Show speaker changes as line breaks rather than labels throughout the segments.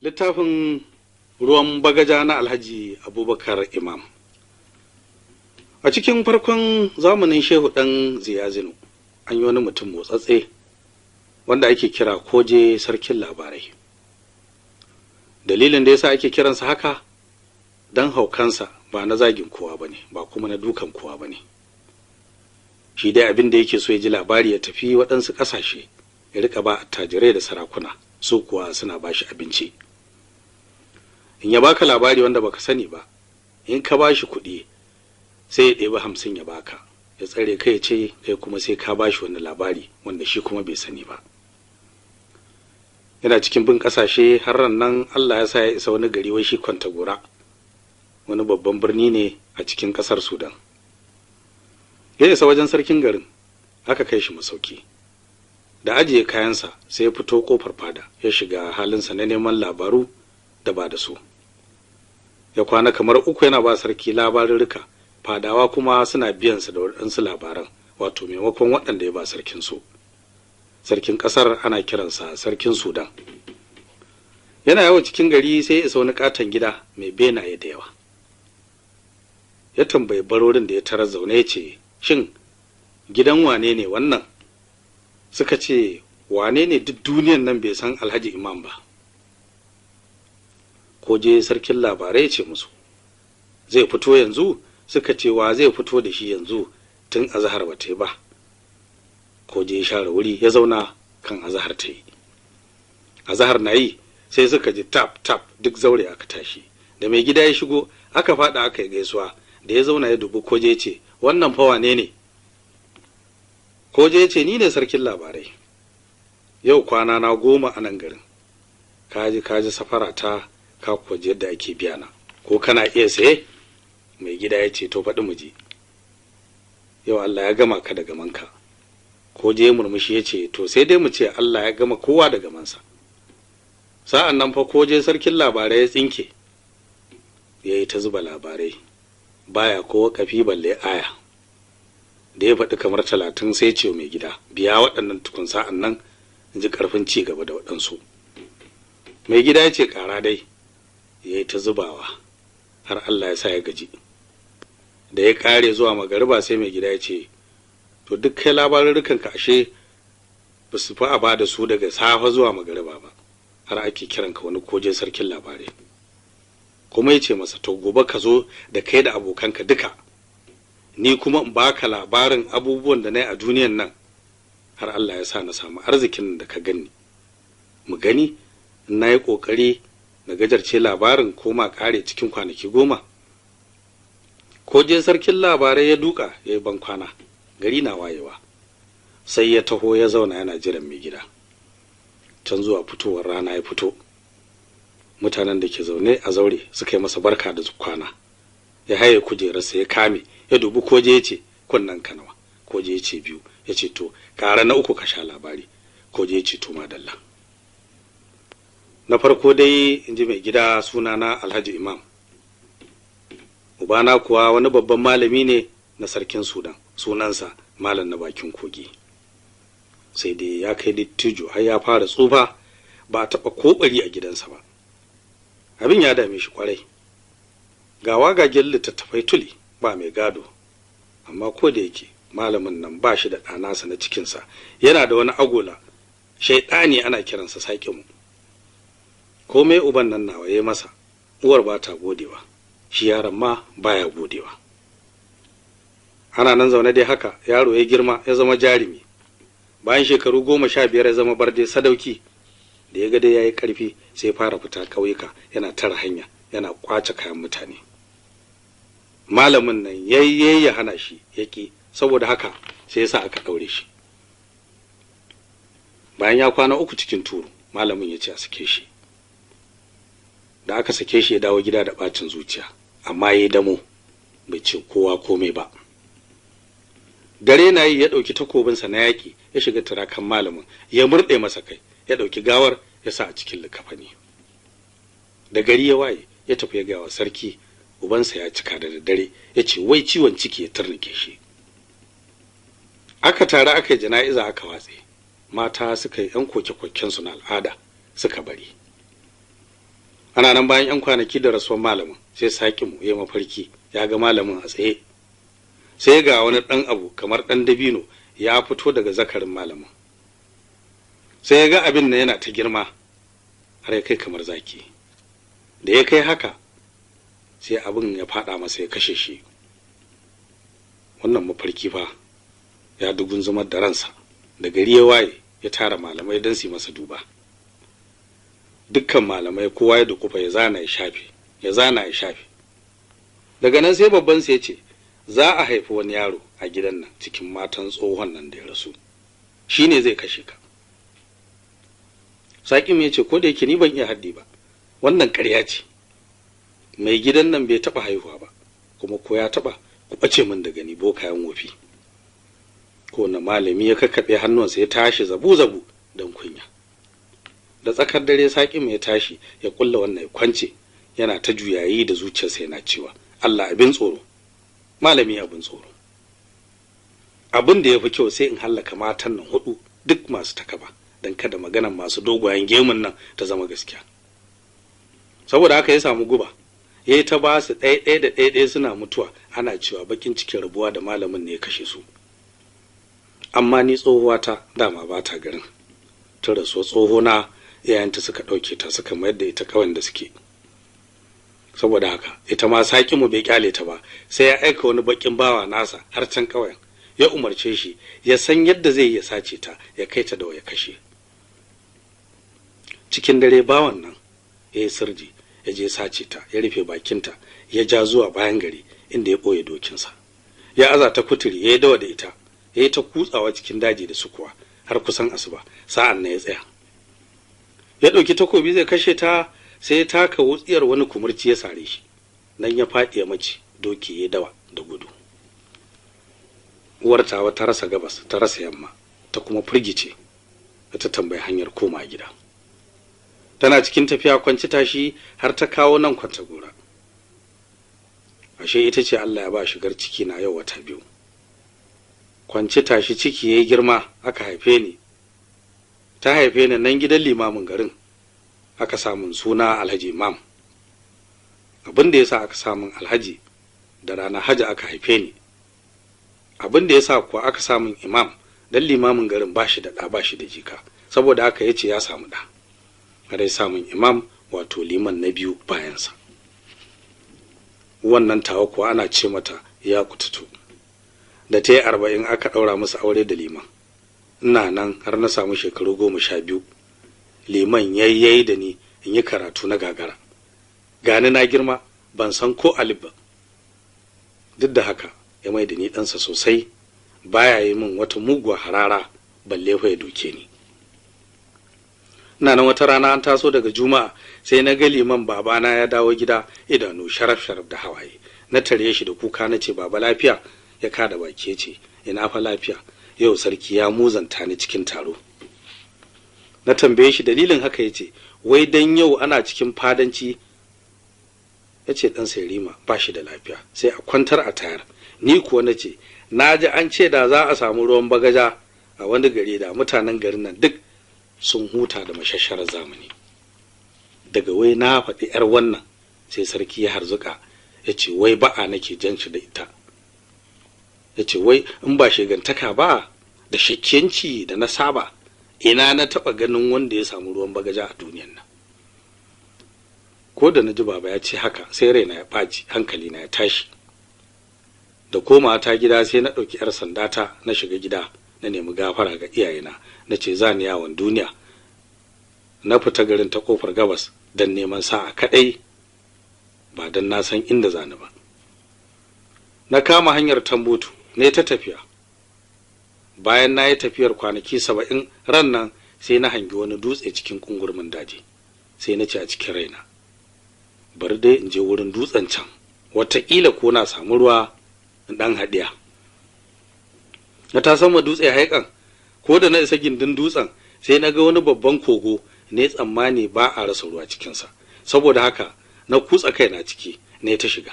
Littafin Ruwan Bagaja na Alhaji Abubakar Imam. A cikin farkon zamanin Shehu ɗan Ziyazinu, an yi wani mutum motsatse wanda ake kira Koje Sarkin Labarai. Dalilin da yasa ake kiransa haka, don haukansa ba na zagin kowa bane, ba kuma na dukan kowa bane. Shi dai abin da yake so ya ji labari ya tafi waɗansu ƙasashe, ya rika ba attajirai da sarakuna, su kuwa suna bashi abinci. In ya baka labari wanda baka sani ba, in ka bashi kuɗi sai ya ɗebi 50 ya baka, ya tsare kai ce kai kuma sai ka bashi wani labari wanda shi kuma bai sani ba. Yana cikin bin ƙasashe har ran nan Allah ya sa ya isa wani gari wai shi Kwantagora, wani babban birni ne a cikin ƙasar Sudan. Ya isa wajen sarkin garin, aka kai shi masauki. Da ajiye kayansa sai ya fito ƙofar fada, ya shiga halinsa na neman labaru da ba da su. Ya kwana kamar 3 yana ba sarki labarurruka, fadawa kuma suna biyansa da waɗansu labaran, wato maimakon waɗanda ya ba sarkin su. Sarkin ƙasar ana kiransa sarkin Sudan. Yana yawo cikin gari sai ya isa wani katon gida mai benaye da yawa. Ya tambayi barorin da ya tarar zaune ya ce, shin gidan wane ne wannan? Suka ce, wane ne duk duniyan nan bai san Alhaji Imam ba? Koje Sarkin Labarai ce musu, zai fito yanzu? Suka ce, wa zai fito da shi yanzu tun azahar ba ta yi ba? Koje ya share wuri ya zauna kan azahar ta yi. Azahar na yi sai suka ji tap tap, duk zaure aka tashi. Da mai gida ya shigo aka faɗa aka yi gaisuwa. Da ya zauna ya dubi Koje ce, wannan fa wane ne? Koje ce, ni ne Sarkin Labarai. Yau kwana na 10 a nan garin. Kaji safara ta, ka kwaje yadda ake biya na, ko kana iya saye? Mai gida ya ce, to faɗi mu je. Yau Allah ya gama ka da gamanka. Koje murmushi ya ce, to sai dai mu ce Allah ya gama kowa da gamansa. Sa'an nan fa Koje Sarkin Labarai ya tsinke, ya yi ta zuba labarai, baya ko kafi balle aya. Da ya faɗi kamar 30 sai ce mai gida, biya waɗannan tukun, sa'an nan ji ƙarfin ci gaba da waɗansu. Mai gida ya ce, ƙara dai. Ya yi ta zubawa har Allah ya sa ya gaji. Da ya ƙare zuwa magariba sai mai gida ya ce, to duk kai labarurrukanka ashe ba su fi a ba da su daga safe zuwa magariba ba, har ake kiranka wani Koje Sarkin Labarai. Kuma ya ce masa, to gobe ka zo da kai da abokanka duka, ni kuma in baka labarin abubuwan da na yi a duniyan nan, har Allah ya sa na samu arzikin da ka gani. Mu gani na yi ƙoƙari na gajarce labarin ko ma ƙare cikin kwanaki 10. Koje Sarkin Labarai ya duka ya yi bankwana, gari na wayewa. Sai ya taho ya zauna yana jiran mai gida. Can zuwa fitowar rana ya fito. Mutanen da ke zaune a zaure suka yi masa barka da kwana. Ya haye kujerarsa ya kame, ya dubi Koje ya ce, kunnen ka nawa? Koje ya ce 2. Ya ce, to ƙara na 3 ka sha labari. Koje ya ce, to madalla. Na farko dai, in ji mai gida, sunana Alhaji Imam. Ubana kuwa wani babban malami ne na sarkin Sudan, sunansa Malam na bakin kogi. Sai dai ya kai dattijo har ya fara tsufa, ba a taɓa koɓari a gidansa ba. Abin ya dame shi kwarai. Ga wagagen littattafai tuli, ba mai gado. Amma ko da yake malamin nan ba shi da ɗanasa na cikinsa, yana da wani agola, shaiɗani ana kiransa Saƙimu. Komai uban nan nawa ya masa, uwar ba ta godewa, shi yaron ma baya godewa. Ana nan zaune dai haka, yaro ya girma ya zama jarumi. Bayan shekaru 15 ya zama barde sadauki. Da ya ga dai yayi ƙarfi sai fara fita ƙauyuka, yana tara hanya, yana kwace kayan mutane. Malamin nan yayye ya hana shi, yaki, saboda haka sai yasa aka daure shi. Bayan ya kwana 3 cikin turu, malamin ya ce a sake shi. Da aka sake shi ya dawo gida da bacin zuciya, amma yayi damo, bai ce kowa komai ba. Dare na yi ya ɗauki takobinsa na yaƙi, ya shiga turakan malamin, ya murɗe masa kai, ya ɗauki gawar ya sa a cikin likafani. Da gari ya waye, ya tafi ya gawa sarki, ubansa ya cika da daddare, ya ce wai ciwon ciki ya turnike shi. Aka tare aka yi jana'iza aka watse, mata suka yi ‘yan koke-kokensu na al'ada suka bari. Ana nan bayan ‘yan kwanaki da rasuwar malamin, sai Sakimu ya mafarki ya ga malamin a tsaye. Sai ga wani ɗan abu kamar ɗan dabino ya fito daga zakarin malamin. Sai ya ga abin nan yana ta girma har ya kai kamar zaki. Da ya kai haka sai abin ya faɗa masa ya kashe shi. Wannan mafarki fa ya dugunzumar da ransa. Da gari ya waye ya tara malamai don su yi masa duba. Dukkan malamai kowa ya dukufa ya zana ya shafe, ya zana ya shafe. Daga nan sai babban sai ya ce za a haifi wani yaro a gidan nan cikin matan tsohon nan da ya rasu, shi ne zai kashe ka. Sakim ya ce ko da yake ni ban iya haddi ba, wannan ƙarya ce. Mai gidan nan bai taɓa haihuwa ba, kuma ko ya taɓa ku ɓace min da gani bokayen wofi. Ko na malami ya kakkaɓe hannunsa ya tashi zabu-zabu don kunya. Da tsakar dare Sakim ya tashi ya kulla wannan ya kwance, yana ta juyayi da zuciyarsa yana cewa Allah abin tsoro, malami abin tsoro. Abin da ya fi kyau sai in hallaka matan nan 4 duk masu takaba, don kada maganan masu dogayen gemun nan ta zama gaskiya. Saboda haka ya samu guba, ya yi ta ba su ɗaya da ɗaya suna mutuwa, ana cewa bakin cikin rabuwa da malamin ne ya kashe su. Amma ni tsohuwata dama ba ta garin, ta rasuwa tsohona iyayenta suka ɗauke ta suka mayar da ita kawai da suke. Saboda haka ita ma Sakimu bai kyale ta ba, sai ya aika wani bakin bawa nasa har can ƙauyen, ya umarce shi ya san yadda zai iya sace ta ya kai ta da ya kashe. Cikin dare bawan nan ya yi sirji, ya je sace ta, ya rufe bakinta, ya ja zuwa bayan gari inda ya ɓoye dokinsa, ya aza ta kuturi, ya yi dawa da ita, ya yi ta kutsawa cikin daji da sukuwa har kusan asuba. Sa'an nan ya tsaya, ya ɗauki takobi zai kashe ta, sai ya taka wutsiyar wani kumurci ya sare shi, nan ya faɗi ya mace, doki ya dawa da gudu. Uwar tawa ta rasa gabas ta rasa yamma, ta kuma firgice, ta tambayi hanyar koma gida. Tana cikin tafiya kwanci tashi har ta kawo nan kwanta gora. Ashe ita ce Allah ya ba shigar ciki na yau wata 2. Kwanci tashi ciki yayi girma, aka haife ni. Ta haife ni nan gidan limamin garin, aka samun suna Alhaji Imam. Abin da yasa aka samun Alhaji, da rana Hajji aka haife ni. Abin da yasa kuwa aka samun Imam, dan limamin garin bashi da ɗa bashi da jika, saboda haka yace ya samu ɗa. Har samun Imam, wato liman na 2 bayansa. Wannan tawa kuwa ana ce mata ya kututu. Da ta yi 40 aka ɗaura musu aure da liman. Ina nan har na samu shekaru 12. Liman yayyayi da ni in yi karatu na gagara. Gani na girma ban san ko alif ba. Duk da haka ya mai da ni ɗansa sosai, baya yi min wata muguwa harara balle fa ya doke ni. Ina nan wata rana an taso daga Juma'a, sai na ga liman babana ya dawo gida, idanu sharaf-sharaf da hawaye. Na tare shi da kuka na ce baba lafiya? Ya kada baki ce ina fa lafiya, yau sarki ya muzanta ni cikin taro. Na tambaye shi dalilin haka, yace wai dan yau ana cikin fadanci. Yace dan Sairima ba shi da lafiya, sai a kwantar a tayar. Ni kuwa nace naji an ce da za a samu ruwan bagaja a wani gari da mutanen garin nan duk sun huta da mashasharar zamani. Daga wai na faɗi ‘yar wannan, sai sarki ya harzuka, ya ce wai ba'a nake jan shi da ita. Ya ce wai in ba shigantaka ba da shakkiyanci da na saba, ina na taɓa ganin wanda ya samu ruwan bagaja a duniyan nan. Ko da na ji baba ya ce haka, sai raina ya ɓaci, hankali na ya tashi. Da komawa ta gida sai na ɗauki ‘yar sandata na shiga gida, na nemi gafara ga iyayena, na ce za ni yawon duniya. Na fita garin ta kofar gabas don neman sa'a kaɗai, ba don na san inda zani ba. Na kama hanyar Tambutu, ne ta tafiya. Bayan na yi tafiyar kwanaki 70, ran nan sai na hangi wani dutse cikin kungurmin daji. Sai na ce a cikin raina, bari dai in je wurin dutsen can, wataƙila ko na samu ruwa in ɗan haɗiya. Na ta sama dutse haikan, ko da na isa gindin dutsen sai na ga wani babban kogo, ne tsammani ba a rasa ruwa cikinsa. Saboda haka na kutsa kaina ciki, ne ta shiga.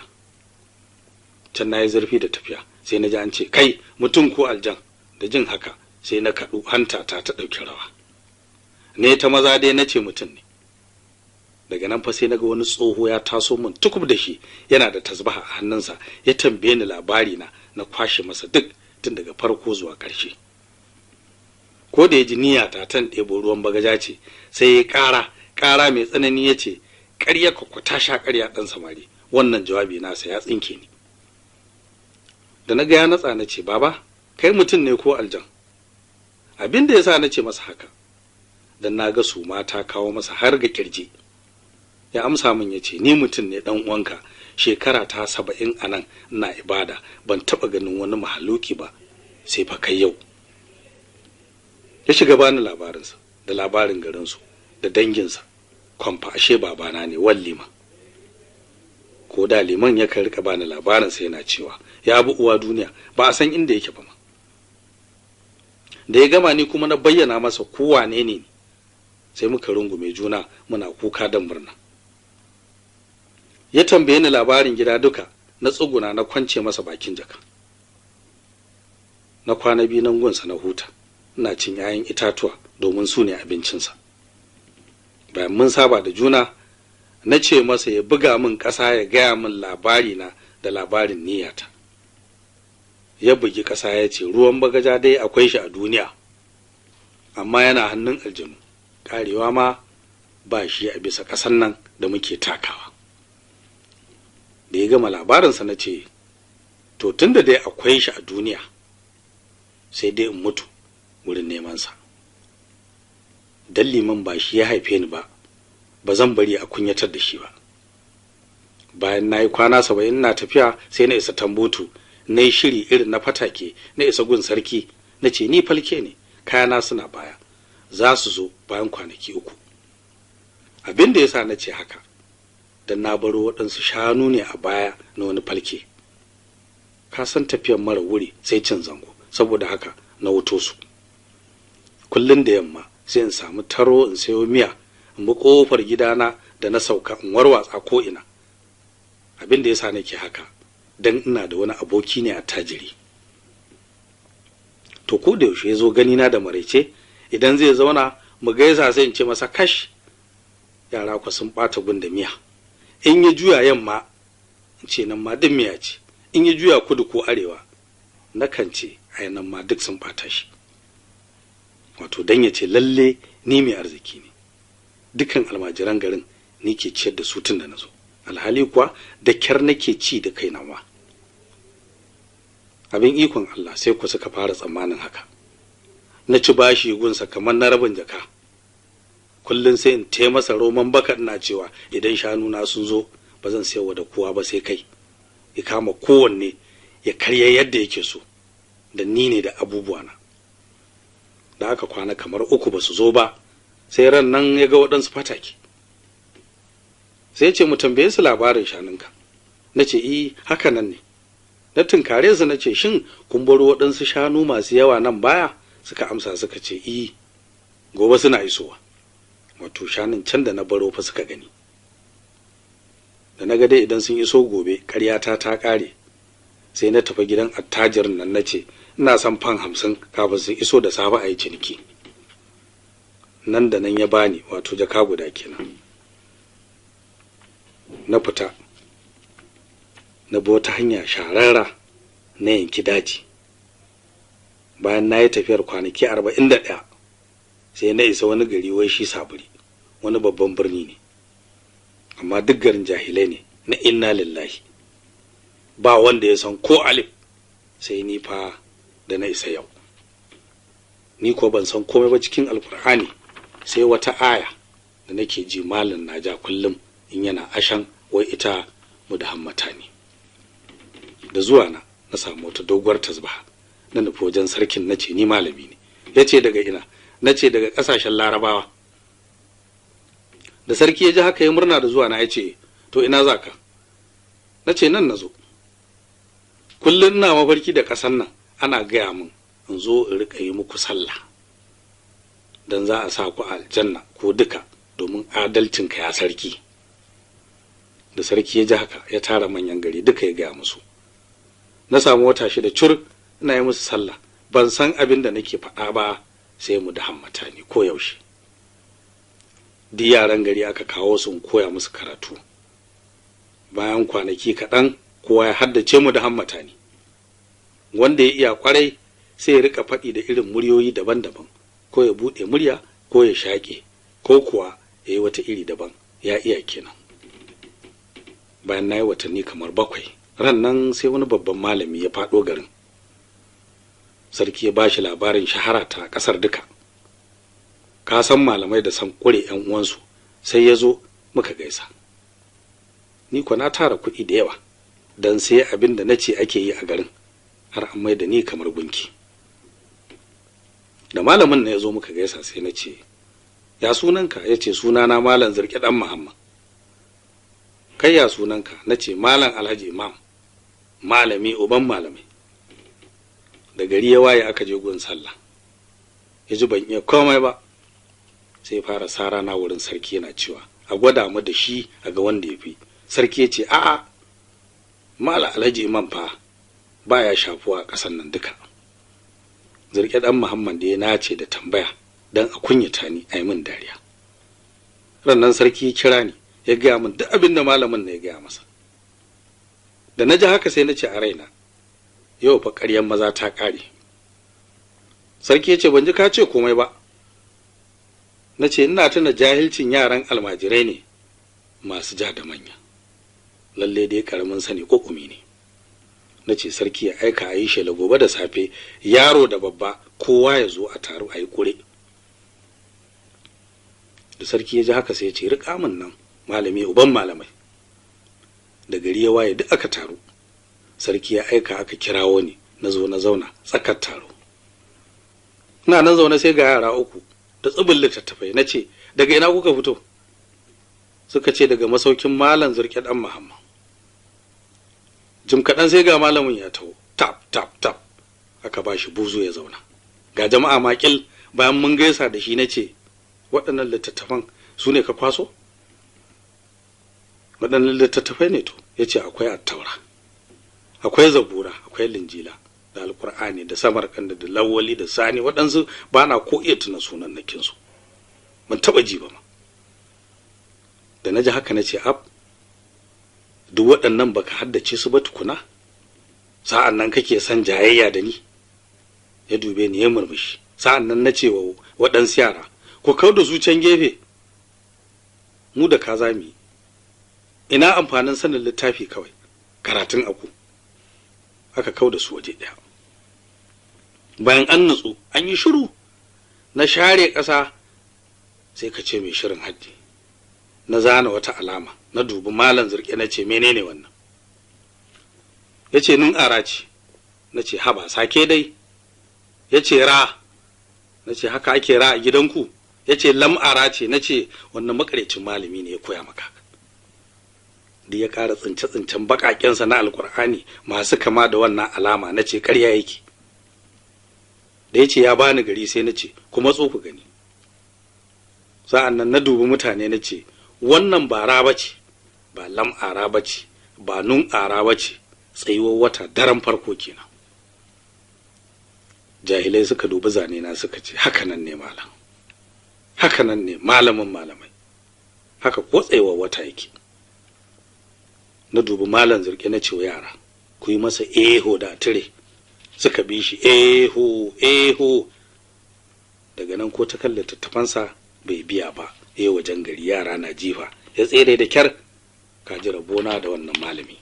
can na yi zurfi da tafiya sai na ji an ce kai mutum ko aljan. Da jin haka sai na kaɗu hanta ta ɗauki rawa. Ne ta maza dai na ce mutum ne. Daga nan fa sai naga wani tsoho ya taso min tukub da shi, yana da tasbaha a hannunsa, ya tambaye ni labari na kwashe masa duk tun daga farko zuwa ƙarshe. Ko da ya ji niyyata tan ɗebo ruwan bagaja ce, sai ya ƙara mai tsanani ya ce, ƙarya ka ta sha ƙarya ɗan samari, wannan jawabi nasa ya tsinke ni. Da na ga ya natsa na ce, baba kai mutum ne ko aljan? Abin da ya sa na ce masa haka, dan na ga su mata kawo masa har ga kirji. Ya amsa min ya ce, ni mutum ne ɗan uwanka, shekara ta 70 a nan ina ibada, ban taɓa ganin wani mahaluki ba sai fa kai yau. Ya shiga bani labarinsa da labarin garinsu da danginsa, kwamfa ashe babana ne wallima. Ko da liman yakan rika bani labarinsa yana cewa ya bi uwa duniya, ba a san inda yake ba ma. Da ya gama ni kuma na bayyana masa ko wane ne, sai muka rungume juna muna kuka da murna. Ya tambaye ni labarin gida duka, na tsuguna na kwance masa bakin jaka. Na kwana biyu nan gunsa na huta, ina cin 'ya'yan itatuwa domin su ne abincinsa. Bayan mun saba da juna, na ce masa ya buga min ƙasa ya gaya min labari na da labarin niyyata. Ya bugi ƙasa ya ce, ruwan bagaja dai akwai shi a duniya, amma yana hannun aljanu, ƙarewa ma ba shi a bisa ƙasan nan da muke takawa. Da ya gama labarinsa na ce, to tun da dai akwai shi a duniya, sai dai in mutu wurin nemansa. Dan liman ba shi ya haife ni ba, ba zan bari a kunyatar da shi ba. Bayan na yi kwana 70 na tafiya, sai na isa Tambutu, na yi shiri irin na fatake, na isa gun sarki, na ce ni falke ne, kayana suna baya, za su zo bayan kwanaki 3. Abin da ya sa na ce haka, dan na baro waɗansu shanu ne a baya na wani falke. Ka san tafiyar mara wuri sai cin zango, saboda haka na wuto su. Kullum da yamma sai in samu taro in sayo miya, in bi ƙofar gidana da na sauka in warwatsa ko ina. Abin da ya sa nake haka, dan ina da wani aboki ne a tajiri. To ko da yaushe ya zo ganina da maraice, idan zai zauna mu gaisa sai in ce masa kash, yara ku sun ɓata gun da miya. In ya juya yamma, in ce nan ma duk miya ce. In ya juya kudu ko arewa, nakan ce ai nan ma duk sun ɓata shi. Wato dan ya ce lalle ni mai arziki ne. Dukan almajiran garin ni ke ciyar da su tun da na zo. Alhali kuwa da kyar nake ci da kaina ma. Abin ikon Allah sai ku suka fara tsammanin haka. Na ci bashi gunsa kamar na rabin jaka. Kullum sai in te masa roman baka ina cewa idan shanu na sun zo ba zan sayarwa da kowa ba sai kai. Ya kama kowanne ya karya yadda yake so, da ni ne da abubuwana. Da aka kwana kamar 3 ba su zo ba, sai ran nan ya ga waɗansu fatake. Sai ce mu tambaye su labarin shanunka. Na ce haka nan ne. Na tunkare su na ce shin kun baro waɗansu shanu masu yawa nan baya? Suka amsa suka ce gobe suna isowa. Wato shanun can da na baro fa suka gani. Da na ga dai idan sun iso gobe ƙaryata ta ƙare, sai na tafi gidan attajirin nan na ce ina son fan 50 kafin su iso da safe a yi ciniki. Nan da nan ya bani, wato jaka guda kenan. Na fita na bi wata hanya shararra na yanki daji. Bayan na yi tafiyar kwanaki 41, sai na isa wani gari wai shi Saburi, wani babban birni ne, amma duk garin jahilai ne na inna lillahi. Ba wanda ya san ko alif, sai ni fa da na isa yau. Ni ko ban san komai ba cikin alkur'ani, sai wata aya da nake ji malam na ja kullum in yana ashan wai ita mudahammata ne. Da zuwa na samu wata doguwar tasbaha, na nufi wajen sarkin na ce ni malami ne. Ya ce daga ina? Na ce daga ƙasashen Larabawa. Da sarki ya ji haka ya murna da zuwa na, ya ce to ina za ka? Na ce nan na zo. Kullum ina mafarki da ƙasan nan ana gaya min in zo in riƙa yi muku sallah, don za a sa ku aljanna ko duka domin adalcinka ya sarki. Da sarki ya ji haka ya tara manyan gari duka ya gaya musu. na samu wata 6 cur ina yi musu sallah, ban san abin da nake faɗa ba sai mu da hammata ni ko yaushe. Duk yaran gari aka kawo su koya musu karatu. Bayan kwanaki kaɗan kowa ya haddace mu da hammata ni. Wanda ya iya kwarai sai ya rika faɗi da irin muryoyi daban-daban, ko ya buɗe murya ko ya shaƙe, ko kuwa ya yi wata iri daban, ya iya kenan. Bayan na yi watanni kamar 7, ran nan sai wani babban malami ya faɗo garin. Sarki ya bashi labarin shahara ta ƙasar duka. Ka san malamai da san ƙure 'yan uwansu, sai ya zo muka gaisa. Ni kuwa na tara kuɗi da yawa don sai abin da na ce ake yi a garin, har an mai da ni kamar gunki. Da malamin na ya zo muka gaisa sai na ce, ya sunanka? Ya ce, sunana Malam Zirke ɗan Muhammad. Kai ya sunanka? Na ce, Malam Alhaji Imam, malami uban malamai. Da gari ya waye aka je gun sallah, ya ji ban iya komai ba, sai fara sara na wurin sarki yana cewa a gwada mu da shi a ga wanda ya fi. Sarki ya ce, a'a, Malam Alhaji Imam fa baya shafuwa a ƙasan nan duka. Zirke ɗan Muhammad da ya nace da tambaya don a kunyata ni a yi min dariya. Rannan sarki ya kira ni ya gaya min duk abin da malamin na ya gaya masa. Da na ji haka sai na ce a raina, yau fa ƙaryan maza ta ƙare. Sarki ya ce, ban ji ka ce komai ba. Na ce, ina tuna jahilcin yaran almajirai ne masu ja da manya. Lalle dai ƙaramin sani ƙuƙumi ne. Na ce, sarki ya aika a yi shela gobe da safe, yaro da babba kowa ya zo a taru a yi ƙure. Da sarki ya ji haka sai ya ce, riƙa min nan malami uban malamai. Da gari ya waye duk aka taru. Sarki ya aika aka kirawo ni, na zo na zauna tsakar taro. Ina nan zaune sai ga yara 3 da tsibin littattafai. Na ce, daga ina kuka fito? Suka ce, daga masaukin Malam Zirke ɗan Muhammad. Jim kaɗan sai ga malamin ya taho, tap tap tap, aka ba shi buzu ya zauna. Ga jama'a makil. Bayan mun gaisa da shi na ce, waɗannan littattafan su ne ka kwaso? Waɗannan littattafai ne to. Ya ce, akwai attaura, akwai zabura, akwai linjila, da alkur'ani, da samarkanda, da lawali, da sani. Waɗansu ba na ko iya tuna sunan nakinsu, ban taɓa ji ba ma. Da na ji haka na ce, ab, duk waɗannan baka haddace su ba tukuna, sa'an nan kake son jayayya da ni? Ya dube ni ya murmushi. Sa'an nan na ce wa waɗansu yara, ku kau da su can gefe, mu da ka za mu yi. Ina amfanin sanin littafi kawai, karatun aku. Aka kau da su waje ɗaya. Bayan an nutsu an yi shiru, na share ƙasa sai ka ce mai shirin haddi. Na zana wata alama, na dubi Malam Zirke na ce, menene wannan? Ya ce, nun ara ce. Na ce, haba sake dai. Ya ce, ra. Na ce, haka ake ra a gidanku? Ya ce, lam'ara ce. Na ce, wannan makarecin malami ne ya koya maka. Da ya ƙara tsince-tsincen baƙaƙensa na alkur'ani masu kama da wannan alama. Na ce, ƙarya yake. Da ya ce ya bani gari sai na ce, kuma tso ku gani. Sa'an nan na dubi mutane na ce, wannan ba ra ba ce, ba lam'ara ba ce, ba nun'ara ba ce, tsayuwar wata daren farko kenan. Jahilai suka dubi zane na suka ce, haka nan ne malam, haka nan ne malamin malamai, haka ko tsayuwar wata yake. Na dubi Malam Zirke na ce wa yara, ku yi masa eho da tire. Suka bi shi eho eho. Daga nan ko ta kalla tattafansa bai biya ba, wajen gari yara na jifa, ya tsere da kyar. Ka ji rabona da wannan malami.